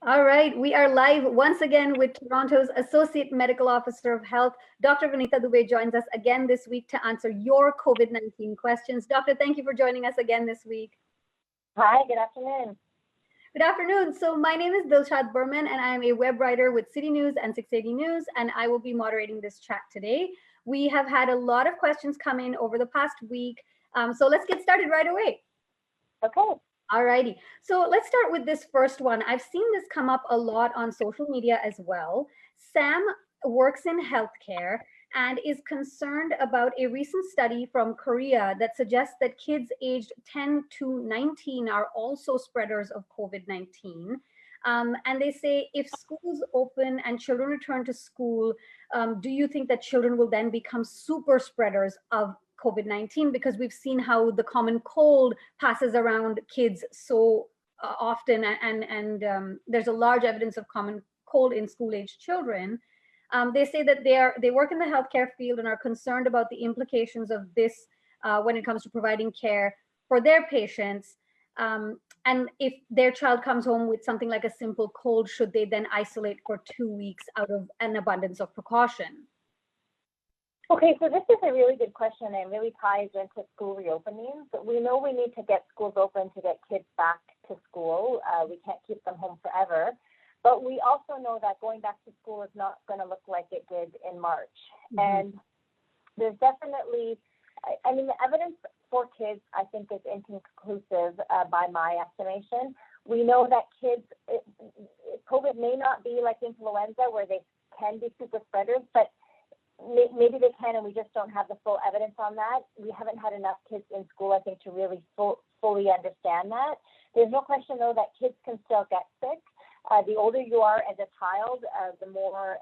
All right, we are live once again with Toronto's Associate Medical Officer of Health. Dr. Vinita Dubey joins us again this week to answer your COVID-19 questions. Doctor, thank you for joining us again this week. Hi, good afternoon. Good afternoon. So my name is Dilshad Burman, and I am a web writer with City News and 680 News, and I will be moderating this chat today. We have had a lot of questions come in over the past week, so let's get started right away. Okay. Alrighty, so let's start with this first one. I've seen this come up a lot on social media as well. Sam works in healthcare and is concerned about a recent study from Korea that suggests that kids aged 10 to 19 are also spreaders of COVID-19. And they say if schools open and children return to school, do you think that children will then become super spreaders of COVID-19, because we've seen how the common cold passes around kids so often, and there's a large evidence of common cold in school-age children. They say that they work in the healthcare field and are concerned about the implications of this when it comes to providing care for their patients. And if their child comes home with something like a simple cold, should they then isolate for 2 weeks out of an abundance of precaution? Okay, so this is a really good question and really ties into school reopenings. We know we need to get schools open to get kids back to school. We can't keep them home forever. But we also know that going back to school is not going to look like it did in March. Mm-hmm. And there's definitely, I mean, the evidence for kids, I think, is inconclusive by my estimation. We know that kids, COVID may not be like influenza where they can be super spreaders, but maybe they can, and we just don't have the full evidence on that. We haven't had enough kids in school, I think, to really fully understand that. There's no question, though, that kids can still get sick. The older you are as a child, the more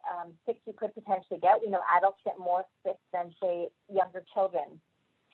sick you could potentially get. We know adults get more sick than, say, younger children.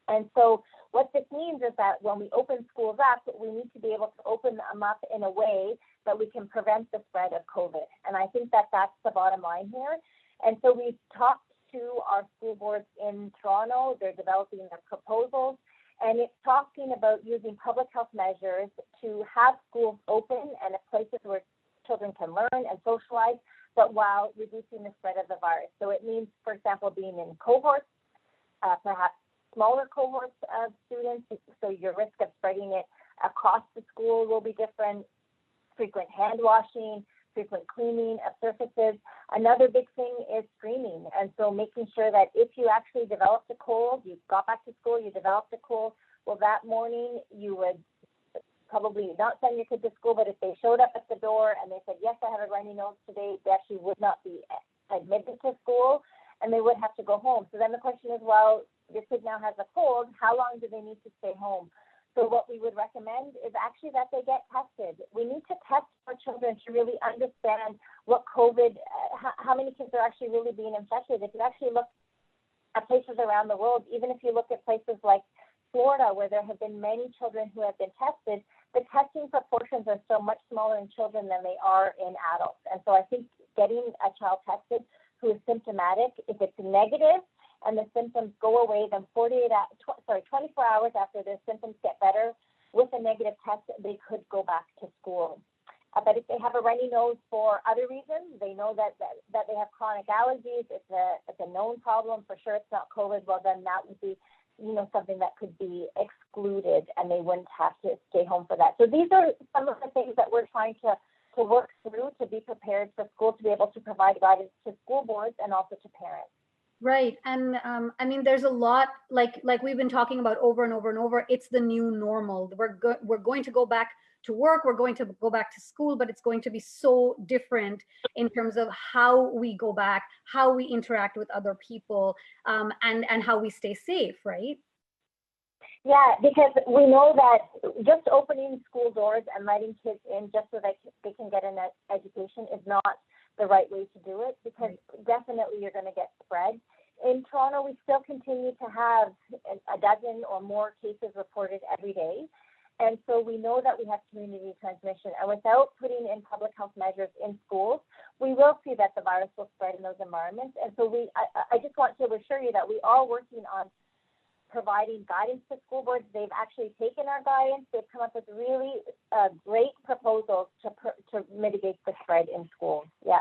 And so what this means is that when we open schools up, we need to be able to open them up in a way that we can prevent the spread of COVID. And I think that that's the bottom line here. And so we've talked to our school boards in Toronto. They're developing their proposals, and it's talking about using public health measures to have schools open and places where children can learn and socialize, but while reducing the spread of the virus. So it means, for example, being in cohorts, perhaps smaller cohorts of students, so your risk of spreading it across the school will be different, frequent hand washing, frequent cleaning of surfaces. Another big thing is screening. And so making sure that if you actually developed a cold, you got back to school, you developed a cold, well, that morning you would probably not send your kid to school, but if they showed up at the door and they said, yes, I have a runny nose today, they actually would not be admitted to school and they would have to go home. So then the question is, well, your kid now has a cold, how long do they need to stay home? So what we would recommend is actually that they get tested. We need to test our children to really understand what COVID, how many kids are actually really being infected. If you actually look at places around the world, even if you look at places like Florida, where there have been many children who have been tested, the testing proportions are so much smaller in children than they are in adults. And so I think getting a child tested who is symptomatic, if it's negative, and the symptoms go away, then 24 hours after their symptoms get better, with a negative test, they could go back to school. But if they have a runny nose for other reasons, they know that they have chronic allergies, it's a known problem, for sure it's not COVID, well then that would be something that could be excluded and they wouldn't have to stay home for that. So these are some of the things that we're trying to work through to be prepared for school, to be able to provide guidance to school boards and also to parents. Right. And I mean, there's a lot, like we've been talking about over and over and over, it's the new normal. We're going to go back to work, we're going to go back to school, but it's going to be so different in terms of how we go back, how we interact with other people, and how we stay safe, right? Yeah, because we know that just opening school doors and letting kids in just so that they can get an education is not the right way to do it, because definitely you're going to get spread. In Toronto, we still continue to have a dozen or more cases reported every day. And so we know that we have community transmission. And without putting in public health measures in schools, we will see that the virus will spread in those environments. And so I just want to assure you that we are working on providing guidance to school boards. They've actually taken our guidance. They've come up with really great proposals to mitigate the spread in schools. Yeah.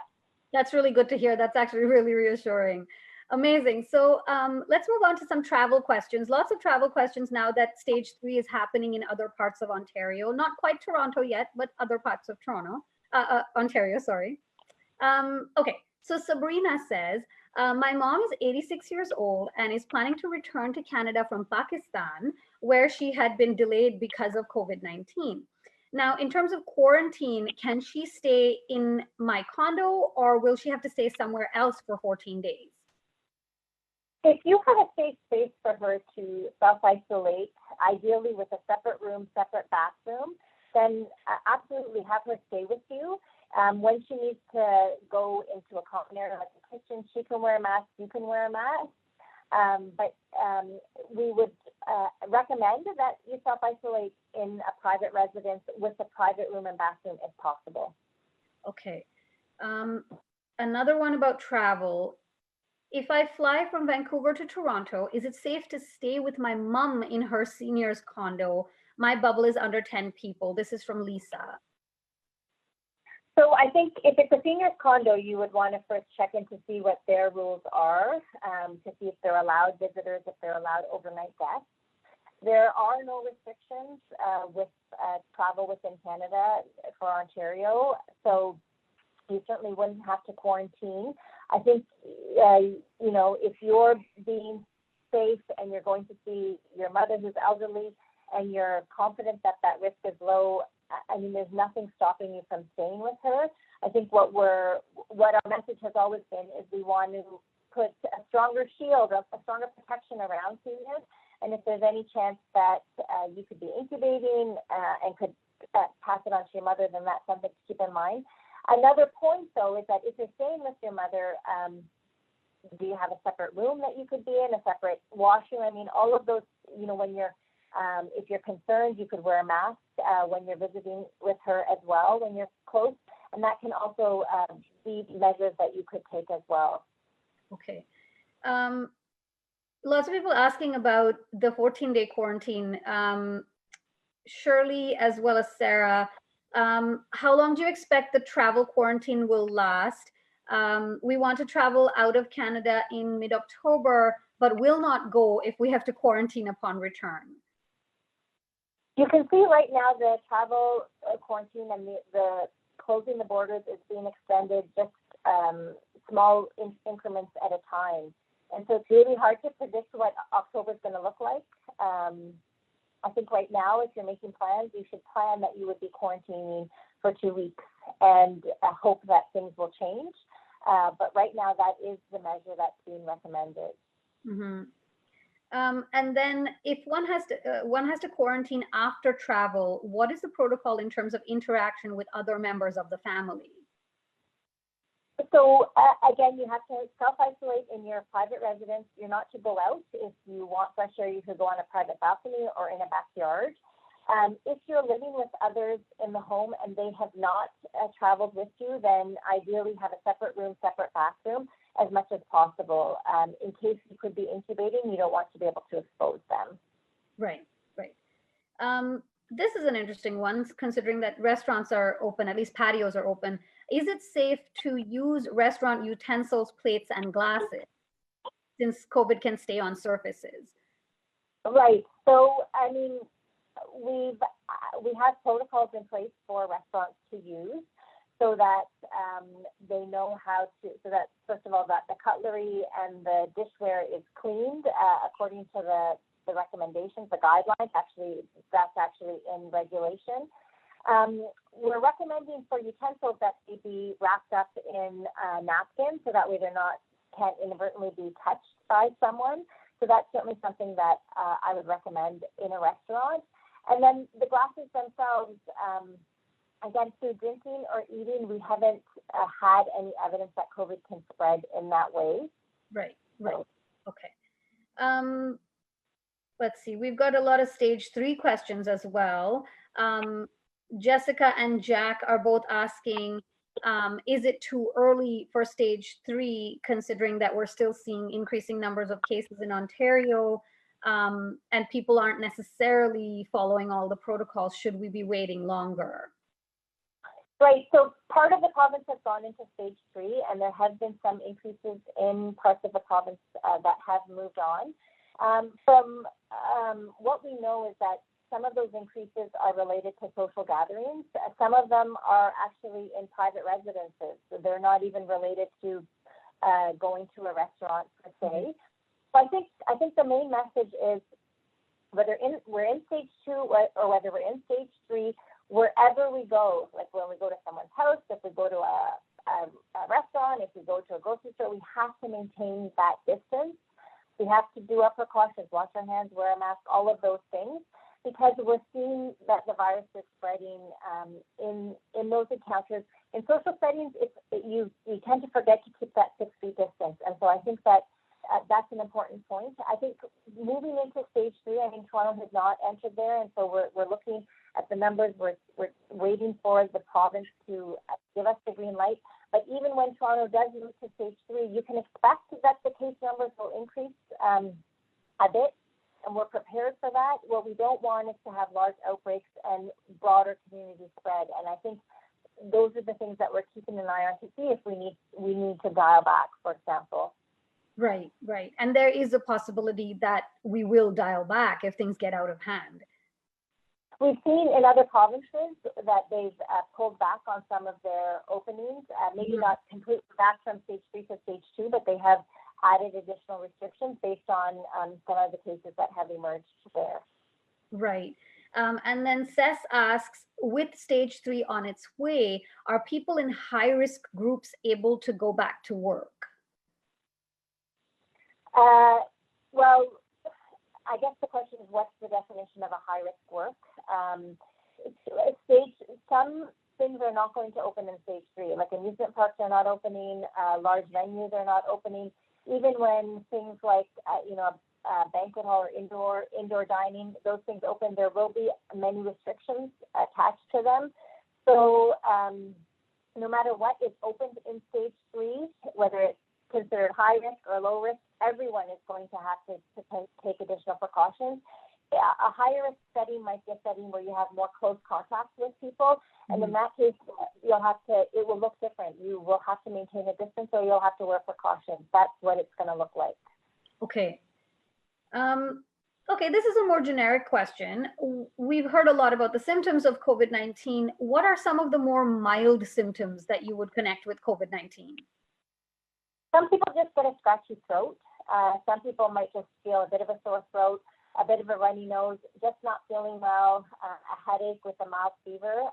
That's really good to hear. That's actually really reassuring. Amazing. So let's move on to some travel questions. Lots of travel questions now that stage 3 is happening in other parts of Ontario. Not quite Toronto yet, but other parts of Ontario, sorry. Okay, so Sabrina says, my mom is 86 years old and is planning to return to Canada from Pakistan, where she had been delayed because of COVID-19. Now, in terms of quarantine, can she stay in my condo or will she have to stay somewhere else for 14 days? If you have a safe space for her to self-isolate, ideally with a separate room, separate bathroom, then absolutely have her stay with you. When she needs to go into a common area like the kitchen, she can wear a mask, you can wear a mask. But we would recommend that you self-isolate in a private residence with a private room and bathroom if possible. Okay. Another one about travel. If I fly from Vancouver to Toronto, is it safe to stay with my mom in her senior's condo? My bubble is under 10 people. This is from Lisa. So I think if it's a senior's condo, you would want to first check in to see what their rules are, to see if they're allowed visitors, if they're allowed overnight guests. There are no restrictions with travel within Canada for Ontario, so you certainly wouldn't have to quarantine. I think, if you're being safe and you're going to see your mother who's elderly and you're confident that that risk is low, I mean, there's nothing stopping you from staying with her. I think what our message has always been is we want to put a stronger shield, a stronger protection around seniors. And if there's any chance that you could be incubating and could pass it on to your mother, then that's something to keep in mind. Another point, though, is that if you're staying with your mother, do you have a separate room that you could be in, a separate washroom? I mean, all of those, when you're, if you're concerned, you could wear a mask when you're visiting with her as well, when you're close. And that can also be measures that you could take as well. Okay. Lots of people asking about the 14-day quarantine. Shirley, as well as Sarah, how long do you expect the travel quarantine will last? We want to travel out of Canada in mid-October, but will not go if we have to quarantine upon return. You can see right now the travel quarantine and the closing the borders is being extended just small increments at a time. And so it's really hard to predict what October is going to look like. I think right now, if you're making plans, you should plan that you would be quarantining for 2 weeks and hope that things will change. But right now, that is the measure that's being recommended. Mm-hmm. And then if one has to quarantine after travel, what is the protocol in terms of interaction with other members of the family? So again, you have to self-isolate in your private residence. You're not to go out. If you want fresh air, you could go on a private balcony or in a backyard. If you're living with others in the home and they have not traveled with you, then ideally have a separate room, separate bathroom as much as possible. In case you could be incubating, you don't want to be able to expose them. Right, right. This is an interesting one, considering that restaurants are open, at least patios are open. Is it safe to use restaurant utensils, plates, and glasses, since COVID can stay on surfaces? Right. So, I mean, we have protocols in place for restaurants to use so that they know how to, so that, first of all, that the cutlery and the dishware is cleaned according to the recommendations, the guidelines. That's actually in regulation. We're recommending for utensils that they be wrapped up in napkins so that way can't inadvertently be touched by someone. So that's certainly something that I would recommend in a restaurant. And then the glasses themselves, again, through drinking or eating, we haven't had any evidence that COVID can spread in that way. Right, right. Okay. Let's see, we've got a lot of stage 3 questions as well. Jessica and Jack are both asking, is it too early for stage 3, considering that we're still seeing increasing numbers of cases in Ontario? and people aren't necessarily following all the protocols, should we be waiting longer? Right. So part of the province has gone into stage 3, and there have been some increases in parts of the province that have moved on. From what we know is that some of those increases are related to social gatherings. Some of them are actually in private residences. So they're not even related to going to a restaurant per se. So I think the main message is whether we're in stage 2 or whether we're in stage 3, wherever we go, like when we go to someone's house, if we go to a restaurant, if we go to a grocery store, we have to maintain that distance. We have to do our precautions, wash our hands, wear a mask, all of those things, because we're seeing that the virus is spreading in those encounters. In social settings, you tend to forget to keep that 6 feet distance. And so I think that that's an important point. I think moving into stage 3, I think Toronto has not entered there, and so we're looking at the numbers. We're waiting for the province to give us the green light. But even when Toronto does move to stage 3, you can expect that the case numbers will increase a bit, and we're prepared for that. What we don't want is to have large outbreaks and broader community spread. And I think those are the things that we're keeping an eye on to see if we need to dial back, for example. Right. And there is a possibility that we will dial back if things get out of hand. We've seen in other provinces that they've pulled back on some of their openings, maybe not completely back from stage 3 to stage 2, but they have added additional restrictions based on some of the cases that have emerged there. Right. And then Seth asks, with stage 3 on its way, are people in high-risk groups able to go back to work? Well, I guess the question is, what's the definition of a high-risk work? Some things are not going to open in stage 3, like amusement parks are not opening, large venues are not opening. Even when things like, banquet hall or indoor dining, those things open, there will be many restrictions attached to them. So no matter what is opened in stage 3, whether it's considered high risk or low risk, everyone is going to have to take additional precautions. A higher risk setting might be a setting where you have more close contact with people, and in that case, it will look different. You will have to maintain a distance, or you'll have to wear precautions. That's what it's going to look like. Okay. Okay, this is a more generic question. We've heard a lot about the symptoms of COVID-19. What are some of the more mild symptoms that you would connect with COVID-19? Some people just get a scratchy throat. Some people might just feel a bit of a sore throat, a bit of a runny nose, just not feeling well, a headache with a mild fever.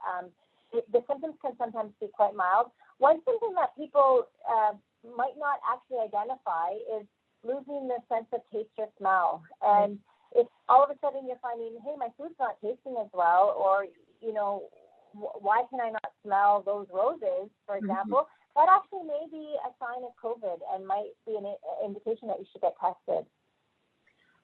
The symptoms can sometimes be quite mild. One symptom that people might not actually identify is losing the sense of taste or smell. And if all of a sudden you're finding, hey, my food's not tasting as well, or, why can I not smell those roses, for example, that actually may be a sign of COVID and might be an indication that you should get tested.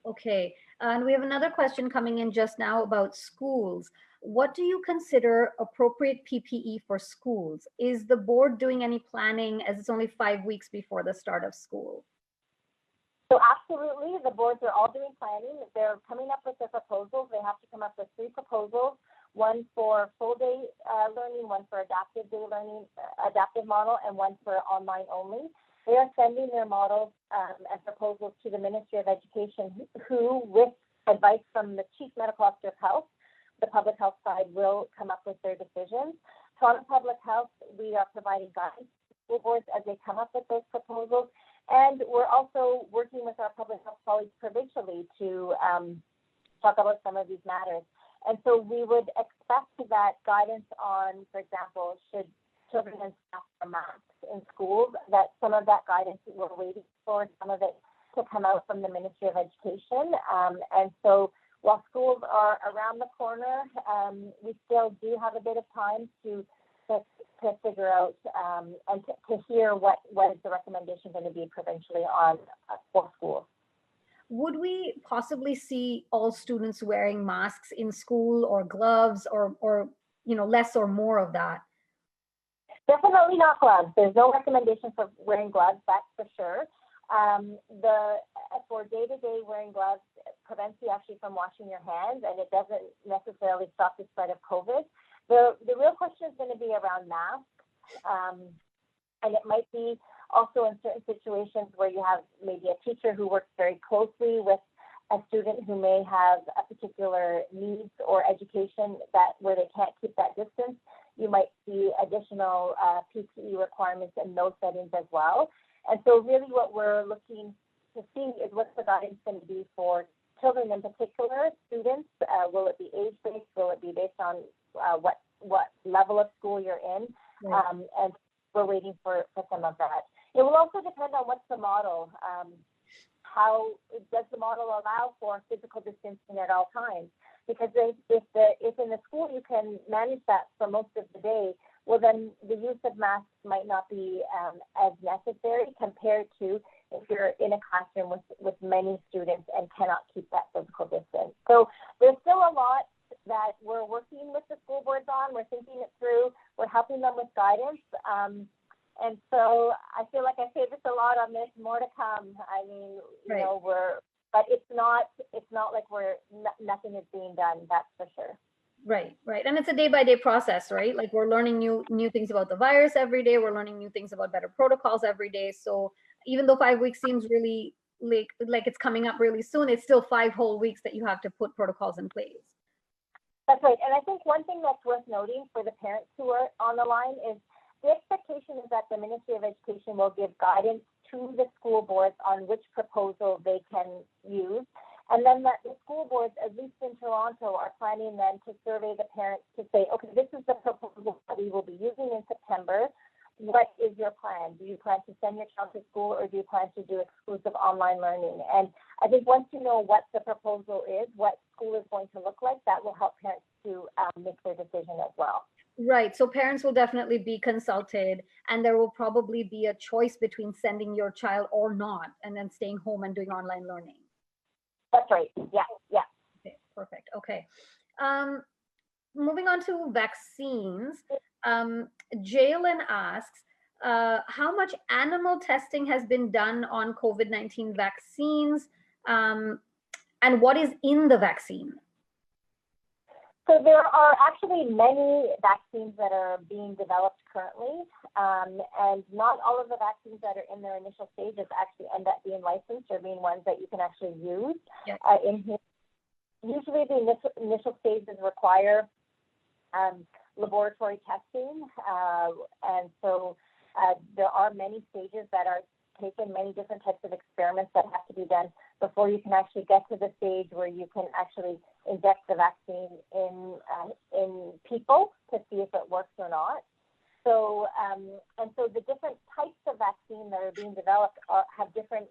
Okay, and we have another question coming in just now about schools. What do you consider appropriate PPE for schools? Is the board doing any planning, as it's only 5 weeks before the start of school? So absolutely, the boards are all doing planning. They're coming up with their proposals. They have to come up with 3 proposals, one for full day learning, one for adaptive day learning, adaptive model, and one for online only. They are sending their models and proposals to the Ministry of Education, who, with advice from the Chief Medical Officer of Health, the public health side, will come up with their decisions. Toronto Public Health, we are providing guidance to school boards as they come up with those proposals. And we're also working with our public health colleagues provincially to talk about some of these matters. And so we would expect that guidance on, for example, should children and staff wear masks in schools, that some of that guidance we're waiting for, some of it to come out from the Ministry of Education. And so while schools are around the corner, we still do have a bit of time to figure out and to hear what is the recommendation going to be provincially on for schools. Would we possibly see all students wearing masks in school, or gloves, or less or more of that? Definitely not gloves. There's no recommendation for wearing gloves, that's for sure. For day-to-day wearing gloves, prevents you actually from washing your hands, and it doesn't necessarily stop the spread of COVID. The real question is going to be around masks, and it might be also in certain situations where you have maybe a teacher who works very closely with a student who may have a particular needs or education that where they can't keep that distance. You might see additional PPE requirements in those settings as well. And so really what we're looking to see is what's the guidance going to be for children in particular, students. Will it be age-based? Will it be based on what level of school you're in? Right. And we're waiting for some of that. It will also depend on what's the model. How does the model allow for physical distancing at all times? Because if in the school you can manage that for most of the day, well then the use of masks might not be as necessary compared to if you're in a classroom with many students and cannot keep that physical distance. So there's still a lot that we're working with the school boards on. We're thinking it through. We're helping them with guidance. And so I feel like I say this a lot on this, more to come. I mean, you know, but it's not like nothing is being done, that's for sure. Right. And it's a day-by-day process, right? Like we're learning new things about the virus every day. We're learning new things about better protocols every day. So even though 5 weeks seems really like it's coming up really soon, it's still 5 whole weeks that you have to put protocols in place. That's right. And I think one thing that's worth noting for the parents who are on the line is the expectation is that the Ministry of Education will give guidance to the school boards on which proposal they can use. And then that the school boards, at least in Toronto, are planning then to survey the parents to say, okay, this is the proposal that we will be using in September. What is your plan? Do you plan to send your child to school, or do you plan to do exclusive online learning? And I think once you know what the proposal is, what school is going to look like, that will help parents to make their decision as well. Right. So parents will definitely be consulted, and there will probably be a choice between sending your child or not, and then staying home and doing online learning. That's right. Yeah. Okay, perfect. Okay. Moving on to vaccines. Jalen asks, how much animal testing has been done on COVID-19 vaccines, and what is in the vaccine? So there are actually many vaccines that are being developed currently, and not all of the vaccines that are in their initial stages actually end up being licensed or being ones that you can actually use in here. Usually the initial stages require laboratory testing, and so there are many stages that are taken, many different types of experiments that have to be done before you can actually get to the stage where you can actually inject the vaccine in people to see if it works or not. So and so the different types of vaccine that are being developed have different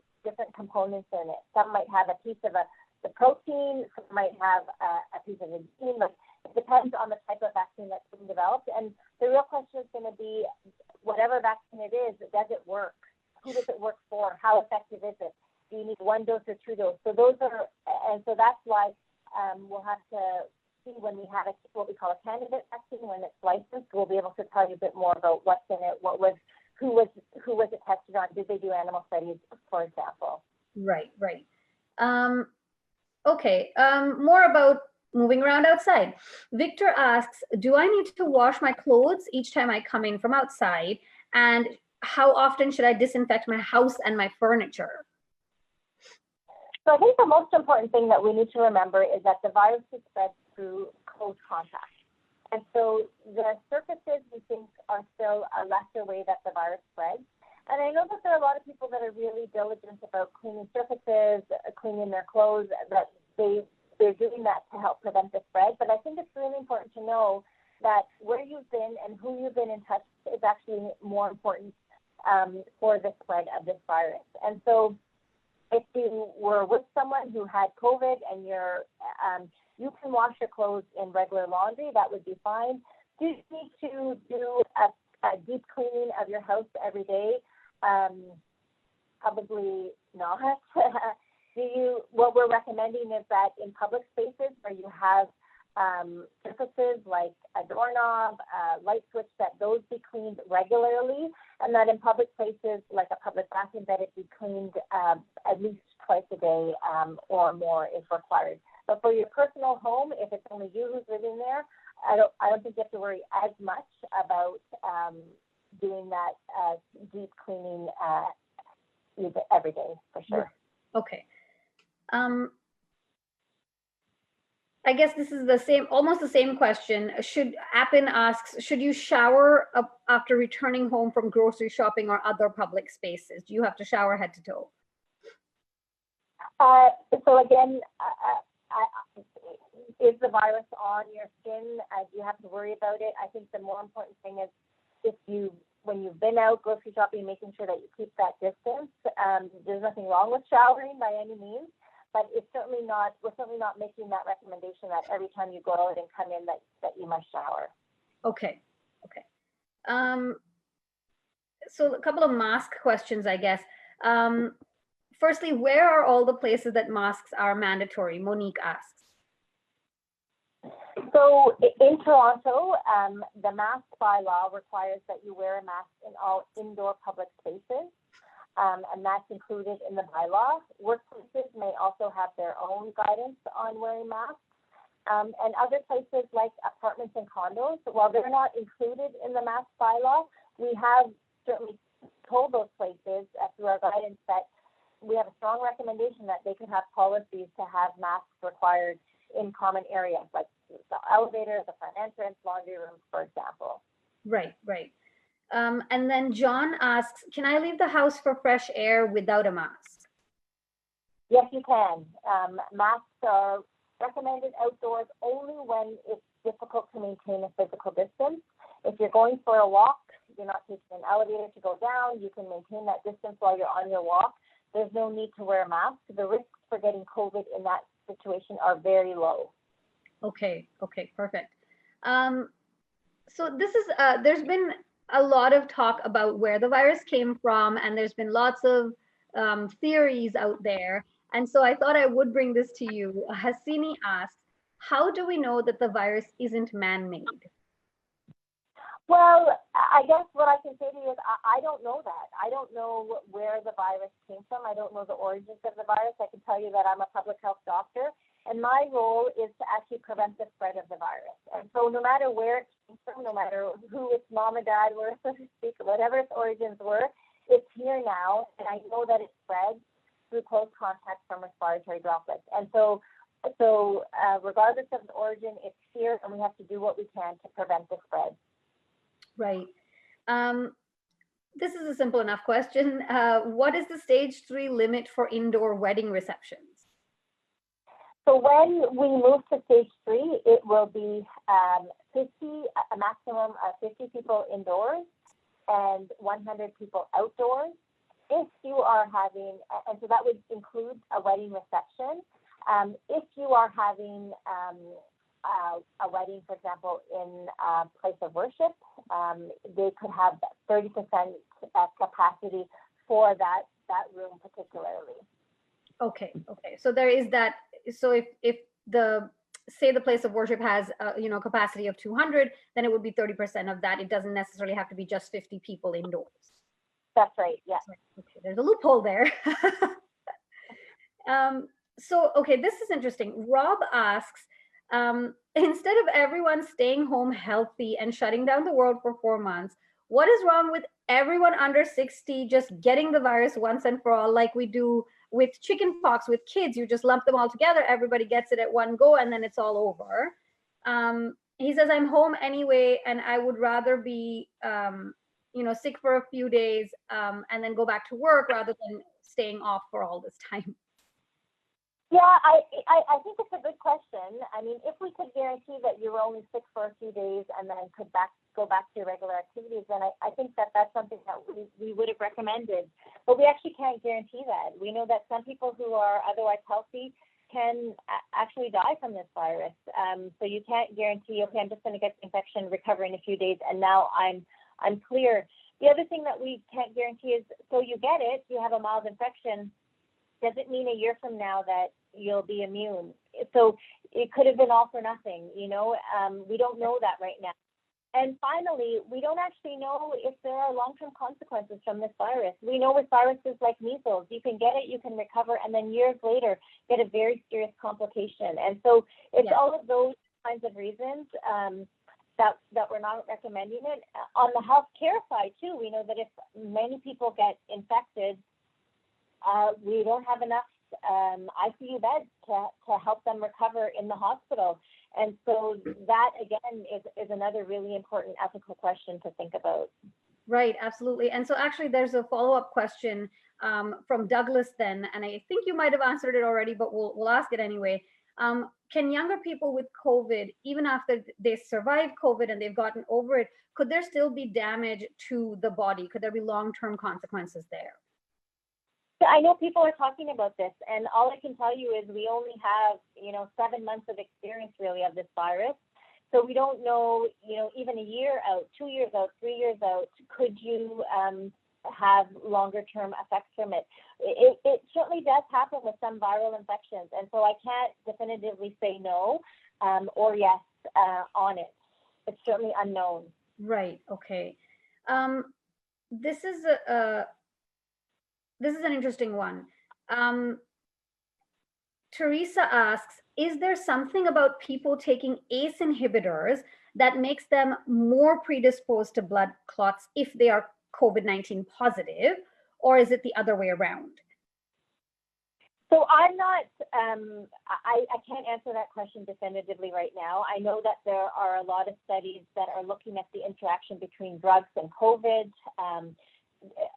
components in it. Some might have a piece of the protein, some might have a piece of the gene, but it depends on the type of vaccine that's being developed. And the real question is going to be, whatever vaccine it is, does it work? Who does it work for? How effective is it? Do you need 1 dose or 2 doses? So those are, and so that's why we'll have to see when we have what we call a candidate vaccine, when it's licensed, we'll be able to tell you a bit more about what's in it, who was it tested on, did they do animal studies, for example. Right. Okay, more about moving around outside. Victor asks, do I need to wash my clothes each time I come in from outside? And how often should I disinfect my house and my furniture? So I think the most important thing that we need to remember is that the virus is spread through close contact. And so the surfaces we think are still a lesser way that the virus spreads. And I know that there are a lot of people that are really diligent about cleaning surfaces, cleaning their clothes, that they're doing that to help prevent the spread. But I think it's really important to know that where you've been and who you've been in touch with is actually more important for the spread of this virus. And so if you were with someone who had COVID and you can wash your clothes in regular laundry, that would be fine. Do you need to do a deep cleaning of your house every day? Probably not. What we're recommending is that in public spaces where you have surfaces like a doorknob, a light switch, that those be cleaned regularly, and that in public places like a public bathroom, that it be cleaned at least twice a day or more is required. But for your personal home, if it's only you who's living there, I don't think you have to worry as much about doing that deep cleaning every day, for sure. Okay. I guess this is the same, almost the same question. Appin asks, should you shower after returning home from grocery shopping or other public spaces? Do you have to shower head to toe? So again, is the virus on your skin? Do you have to worry about it? I think the more important thing is when you've been out grocery shopping, making sure that you keep that distance. There's nothing wrong with showering by any means, but we're certainly not making that recommendation that every time you go out and come in that you must shower. Okay. So a couple of mask questions, I guess. Firstly, where are all the places that masks are mandatory? Monique asks. So in Toronto, the mask bylaw requires that you wear a mask in all indoor public spaces, and that's included in the bylaw. Workplaces may also have their own guidance on wearing masks. And other places like apartments and condos, while they're not included in the mask bylaw, we have certainly told those places through our guidance that we have a strong recommendation that they can have policies to have masks required in common areas like the elevator, the front entrance, laundry rooms, for example. Right. And then John asks, can I leave the house for fresh air without a mask? Yes, you can. Masks are recommended outdoors only when it's difficult to maintain a physical distance. If you're going for a walk, you're not taking an elevator to go down, you can maintain that distance while you're on your walk. There's no need to wear a mask. The risks for getting COVID in that situation are very low. Okay, perfect. So this is, there's been a lot of talk about where the virus came from, and there's been lots of theories out there. And so I thought I would bring this to you. Hasini asks, how do we know that the virus isn't man-made? Well, I guess what I can say to you is I don't know that. I don't know where the virus came from. I don't know the origins of the virus. I can tell you that I'm a public health doctor, and my role is to actually prevent the spread of the virus. And so no matter where it came from, no matter who its mom and dad were, so to speak, whatever its origins were, it's here now, and I know that it spreads through close contact from respiratory droplets. And so regardless of the origin, it's here, and we have to do what we can to prevent the spread. Right. This is a simple enough question. What is the stage 3 limit for indoor wedding receptions? So when we move to stage 3, it will be a maximum of 50 people indoors and 100 people outdoors. If you are having, and so that would include a wedding reception. If you are having a wedding, for example, in a place of worship, they could have 30% capacity for that room particularly. Okay. So there is that. So if the place of worship has capacity of 200, then it would be 30% of that. It doesn't necessarily have to be just 50 people indoors. That's right. Yeah. Okay. There's a loophole there. So this is interesting. Rob asks, instead of everyone staying home healthy and shutting down the world for 4 months, what is wrong with everyone under 60 just getting the virus once and for all, like we do with chickenpox with kids? You just lump them all together, everybody gets it at one go, and then it's all over. He says, I'm home anyway, and I would rather be sick for a few days and then go back to work rather than staying off for all this time. Yeah, I think it's a good question. I mean, if we could guarantee that you were only sick for a few days and then could go back to your regular activities, then I think that's something that we would have recommended. But we actually can't guarantee that. We know that some people who are otherwise healthy can actually die from this virus. So you can't guarantee, okay, I'm just going to get the infection, recover in a few days, and now I'm clear. The other thing that we can't guarantee is, so you get it, you have a mild infection, does it mean a year from now that you'll be immune? So it could have been all for nothing, we don't know that right now. And finally, we don't actually know if there are long-term consequences from this virus. We know with viruses like measles, you can get it, you can recover, and then years later get a very serious complication. And so it's all of those kinds of reasons that we're not recommending it. On the healthcare side too, we know that if many people get infected, we don't have enough ICU beds to help them recover in the hospital. And so that, again, is another really important ethical question to think about. Right, absolutely. And so actually there's a follow-up question from Douglas then, and I think you might have answered it already, but we'll ask it anyway. Can younger people with COVID, even after they survived COVID and they've gotten over it, could there still be damage to the body? Could there be long-term consequences there? I know people are talking about this, and all I can tell you is we only have, 7 months of experience really of this virus. So we don't know, even a year out, 2 years out, 3 years out, could you have longer term effects from it? It certainly does happen with some viral infections. And so I can't definitively say no or yes on it. It's certainly unknown. Right. Okay. This is an interesting one. Teresa asks, is there something about people taking ACE inhibitors that makes them more predisposed to blood clots if they are COVID-19 positive, or is it the other way around? So I'm not, I can't answer that question definitively right now. I know that there are a lot of studies that are looking at the interaction between drugs and COVID.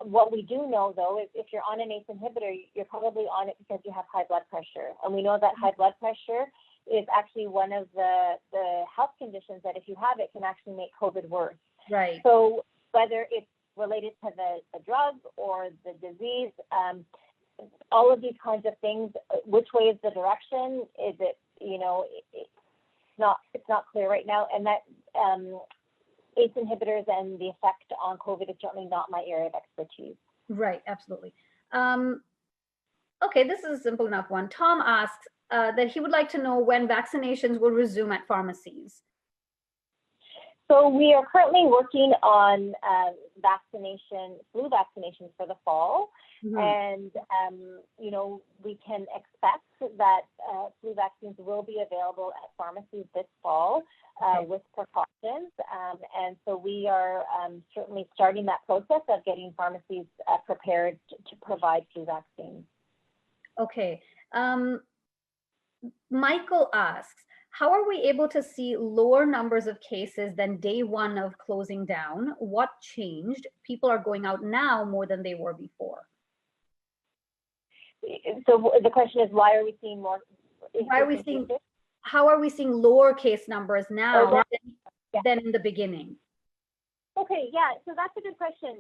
What we do know, though, is if you're on an ACE inhibitor, you're probably on it because you have high blood pressure. And we know that high blood pressure is actually one of the health conditions that if you have it can actually make COVID worse. Right. So whether it's related to the drug or the disease, all of these kinds of things, which way is the direction? Is it, it's not clear right now. And that ACE inhibitors and the effect on COVID is certainly not my area of expertise. Right, absolutely. Okay, this is a simple enough one. Tom asks that he would like to know when vaccinations will resume at pharmacies. So we are currently working on flu vaccinations for the fall. Mm-hmm. And, we can expect that flu vaccines will be available at pharmacies this fall with precautions. And so we are certainly starting that process of getting pharmacies prepared to provide flu vaccines. Okay. Michael asks, how are we able to see lower numbers of cases than day one of closing down? What changed? People are going out now more than they were before. So the question is, why are we seeing more? How are we seeing lower case numbers now than in the beginning? Okay, yeah, so that's a good question.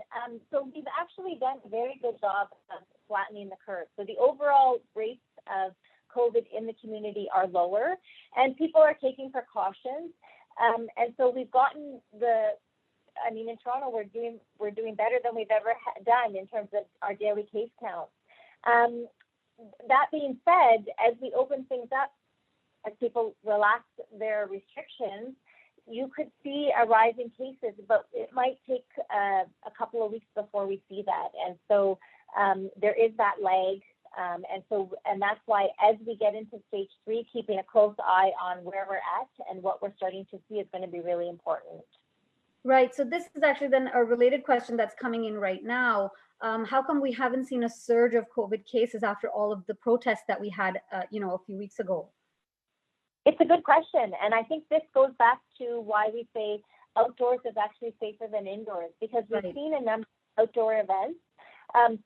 So we've actually done a very good job of flattening the curve. So the overall rates of COVID in the community are lower, and people are taking precautions. And so we've gotten in Toronto, we're doing better than we've ever done in terms of our daily case count. That being said, as we open things up, as people relax their restrictions, you could see a rise in cases, but it might take a couple of weeks before we see that. And so there is that lag. And that's why as we get into stage 3, keeping a close eye on where we're at and what we're starting to see is going to be really important. Right. So this is actually then a related question that's coming in right now. How come we haven't seen a surge of COVID cases after all of the protests that we had, a few weeks ago? It's a good question. And I think this goes back to why we say outdoors is actually safer than indoors, because we've seen a number of outdoor events.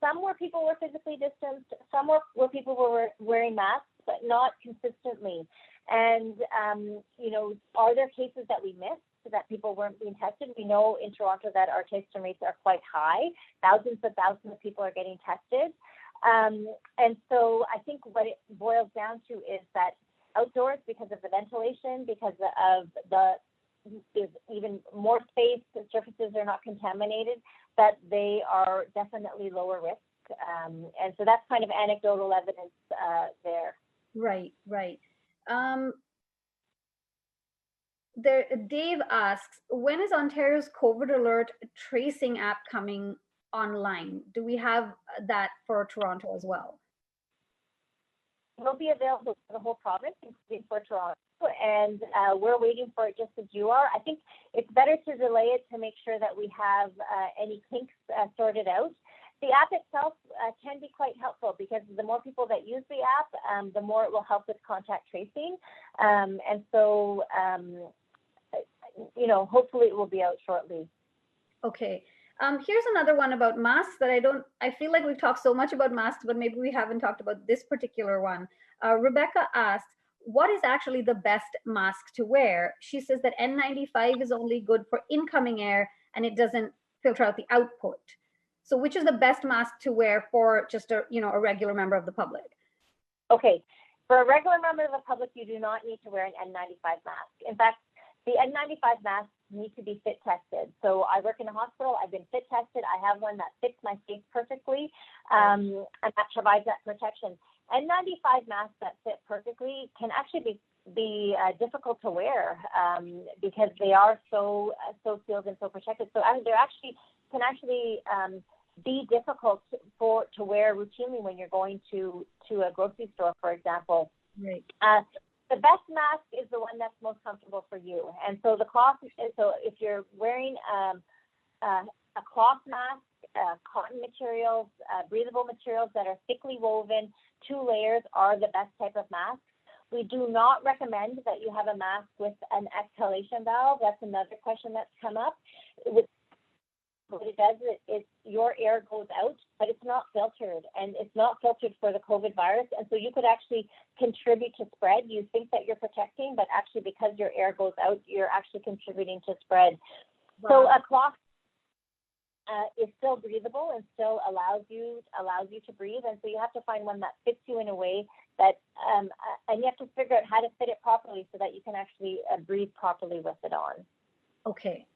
Some where people were physically distanced, some where people were wearing masks, but not consistently. And, are there cases that we missed that people weren't being tested? We know in Toronto that our testing rates are quite high. Thousands of people are getting tested. And so I think what it boils down to is that outdoors, because of the ventilation, because of there's even more space, the surfaces are not contaminated, that they are definitely lower risk. And so that's kind of anecdotal evidence there. Right. Dave asks, when is Ontario's COVID alert tracing app coming online? Do we have that for Toronto as well? Will be available for the whole province, including for Toronto, and we're waiting for it just as you are. I think it's better to delay it to make sure that we have any kinks sorted out. The app itself can be quite helpful because the more people that use the app, the more it will help with contact tracing. And so, you know, hopefully it will be out shortly. Okay. Here's another one about masks that I feel like we've talked so much about masks, but maybe we haven't talked about this particular one. Rebecca asks, what is actually the best mask to wear? She says that N95 is only good for incoming air and it doesn't filter out the output. So which is the best mask to wear for just a regular member of the public? Okay, for a regular member of the public, you do not need to wear an N95 mask. In fact, the N95 masks need to be fit tested. So I work in a hospital, I've been fit tested, I have one that fits my face perfectly, and that provides that protection. N95 masks that fit perfectly can actually be difficult to wear because they are so sealed and so protected. So they're can actually be difficult to wear routinely when you're going to a grocery store, for example. Right. The best mask is the one that's most comfortable for you. And so so if you're wearing a cloth mask, cotton materials, breathable materials that are thickly woven, 2 layers are the best type of mask. We do not recommend that you have a mask with an exhalation valve. That's another question that's come up. What it does is your air goes out, but it's not filtered, and it's not filtered for the COVID virus. And so you could actually contribute to spread. You think that you're protecting, but actually because your air goes out, you're actually contributing to spread. Wow. So a cloth is still breathable and still allows you to breathe. And so you have to find one that fits you in a way that, and you have to figure out how to fit it properly so that you can actually breathe properly with it on. Okay.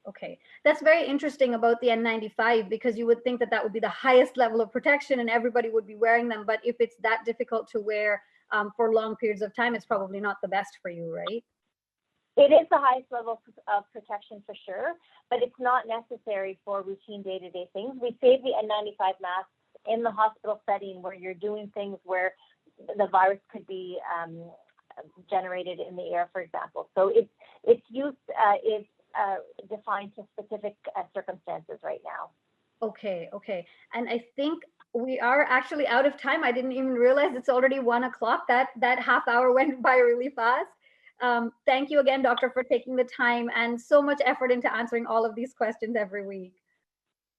That's very interesting about the N95 because you would think that would be the highest level of protection and everybody would be wearing them. But if it's that difficult to wear for long periods of time, it's probably not the best for you, right? It is the highest level of protection for sure, but it's not necessary for routine day-to-day things. We save the N95 masks in the hospital setting where you're doing things where the virus could be generated in the air, for example. So its use is defined to specific circumstances right now. Okay. And I think we are actually out of time. I didn't even realize it's already 1 o'clock. That half hour went by really fast. Thank you again, Doctor, for taking the time and so much effort into answering all of these questions every week.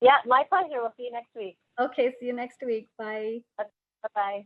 Yeah, my pleasure. We'll see you next week. Okay, see you next week. Bye. Bye-bye.